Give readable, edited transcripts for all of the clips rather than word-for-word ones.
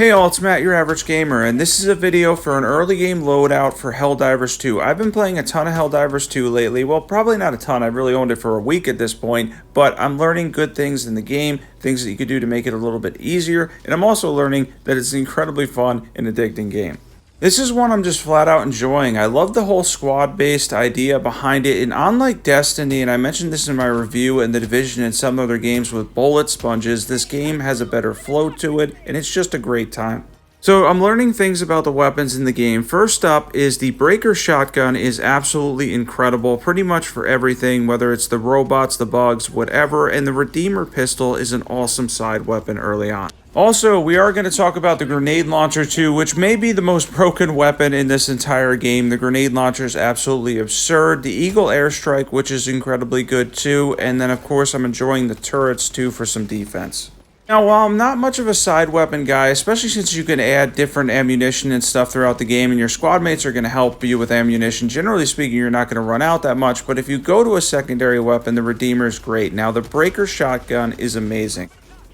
Hey all, it's Matt, your average gamer, and this is a video for an early game loadout for Helldivers 2. I've been playing a ton of Helldivers 2 lately. Well, probably not a ton. I've really owned it for a week at this point, but I'm learning good things in the game, things that you could do to make it a little bit easier, and I'm also learning that it's an incredibly fun and addicting game. This is one I'm just flat out enjoying. I love the whole squad-based idea behind it, and unlike Destiny, and I mentioned this in my review, and The Division and some other games with bullet sponges, this game has a better flow to it, and it's just a great time. So I'm learning things about the weapons in the game. First up is the Breaker Shotgun is absolutely incredible, pretty much for everything, whether it's the robots, the bugs, whatever, and the Redeemer Pistol is an awesome side weapon early on. Also, we are going to talk about the grenade launcher too, which may be the most broken weapon in this entire game. The grenade launcher is absolutely absurd. The Eagle Airstrike, which is incredibly good too, and then of course I'm enjoying the turrets too for some defense. Now, while I'm not much of a side weapon guy, especially since you can add different ammunition and stuff throughout the game, and your squad mates are going to help you with ammunition, generally speaking, you're not going to run out that much, but if you go to a secondary weapon, the Redeemer is great. Now, the Breaker Shotgun is amazing.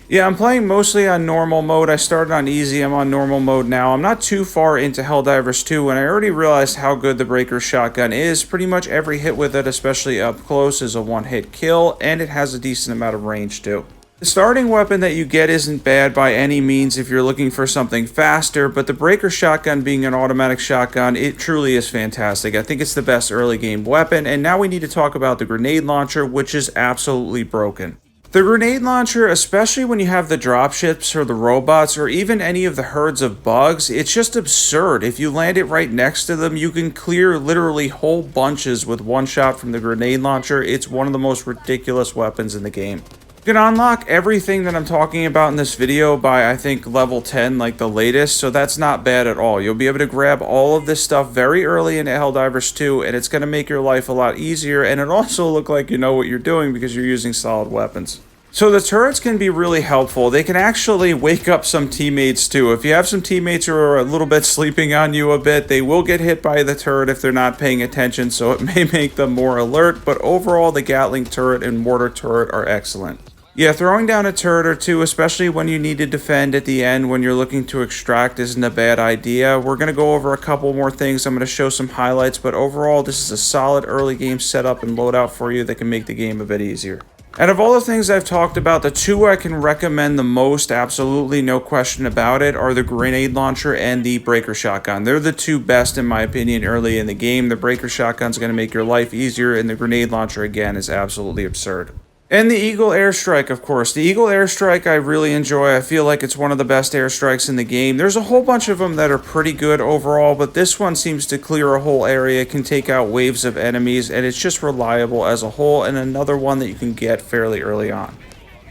Yeah, I'm playing mostly on normal mode. I started on easy, I'm on normal mode now. I'm not too far into Helldivers 2, and I already realized how good the Breaker Shotgun is. Pretty much every hit with it, especially up close, is a one-hit kill, and it has a decent amount of range too. The starting weapon that you get isn't bad by any means if you're looking for something faster, but the Breaker Shotgun being an automatic shotgun, it truly is fantastic. I think it's the best early game weapon, and now we need to talk about the grenade launcher, which is absolutely broken. The grenade launcher, especially when you have the dropships or the robots or even any of the herds of bugs, it's just absurd. If you land it right next to them, you can clear literally whole bunches with one shot from the grenade launcher. It's one of the most ridiculous weapons in the game. You can unlock everything that I'm talking about in this video by, I think, level 10, like the latest, so that's not bad at all. You'll be able to grab all of this stuff very early in Helldivers 2, and it's going to make your life a lot easier, and it also look like you know what you're doing because you're using solid weapons. So the turrets can be really helpful. They can actually wake up some teammates too. If you have some teammates who are a little bit sleeping on you a bit, they will get hit by the turret if they're not paying attention, so it may make them more alert, but overall the Gatling turret and mortar turret are excellent. Yeah, throwing down a turret or two, especially when you need to defend at the end when you're looking to extract, isn't a bad idea. We're going to go over a couple more things. I'm going to show some highlights, but overall this is a solid early game setup and loadout for you that can make the game a bit easier. Out of all the things I've talked about, the two I can recommend the most, absolutely no question about it, are the grenade launcher and the Breaker Shotgun. They're the two best in my opinion early in the game. The Breaker Shotgun is going to make your life easier, and the grenade launcher again is absolutely absurd. And the Eagle Airstrike, of course. The Eagle Airstrike I really enjoy. I feel like it's one of the best airstrikes in the game. There's a whole bunch of them that are pretty good overall, but this one seems to clear a whole area, can take out waves of enemies, and it's just reliable as a whole, and another one that you can get fairly early on.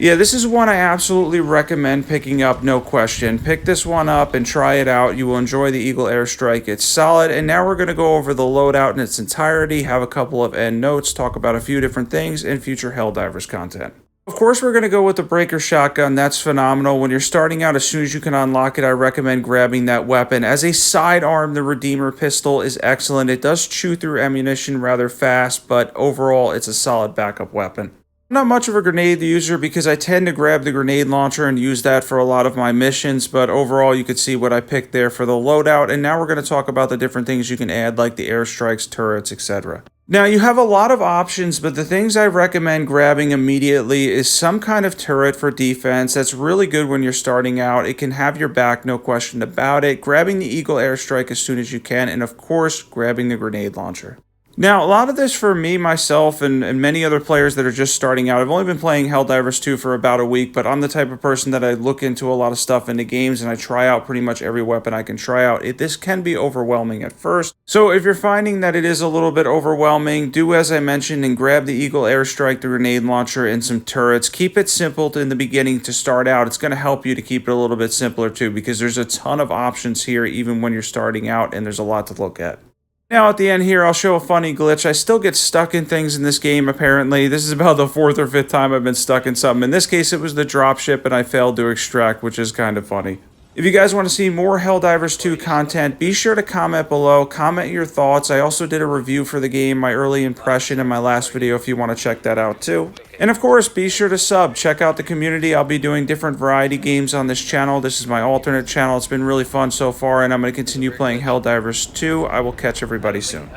Yeah, this is one I absolutely recommend picking up, no question. Pick this one up and try it out. You will enjoy the Eagle Airstrike. It's solid, and now we're going to go over the loadout in its entirety, have a couple of end notes, talk about a few different things, and future Helldivers content. Of course, we're going to go with the Breaker Shotgun. That's phenomenal. When you're starting out, as soon as you can unlock it, I recommend grabbing that weapon. As a sidearm, the Redeemer Pistol is excellent. It does chew through ammunition rather fast, but overall, it's a solid backup weapon. I'm not much of a grenade user because I tend to grab the grenade launcher and use that for a lot of my missions, but overall you could see what I picked there for the loadout, and now we're going to talk about the different things you can add like the airstrikes, turrets, etc. Now you have a lot of options, but the things I recommend grabbing immediately is some kind of turret for defense. That's really good when you're starting out. It can have your back, no question about it. Grabbing the Eagle Airstrike as soon as you can, and of course grabbing the grenade launcher. Now, a lot of this for me, myself, and many other players that are just starting out. I've only been playing Helldivers 2 for about a week, but I'm the type of person that I look into a lot of stuff in the games, and I try out pretty much every weapon I can try out. This can be overwhelming at first. So if you're finding that it is a little bit overwhelming, do as I mentioned and grab the Eagle Airstrike, the grenade launcher, and some turrets. Keep it simple in the beginning to start out. It's going to help you to keep it a little bit simpler too, because there's a ton of options here even when you're starting out, and there's a lot to look at. Now at the end here, I'll show a funny glitch. I still get stuck in things in this game, apparently. This is about the 4th or 5th time I've been stuck in something. In this case, it was the dropship, and I failed to extract, which is kind of funny. If you guys want to see more Helldivers 2 content, be sure to comment below, comment your thoughts. I also did a review for the game, my early impression in my last video if you want to check that out too. And of course, be sure to sub, check out the community. I'll be doing different variety games on this channel. This is my alternate channel. It's been really fun so far, and I'm going to continue playing Helldivers 2. I will catch everybody soon.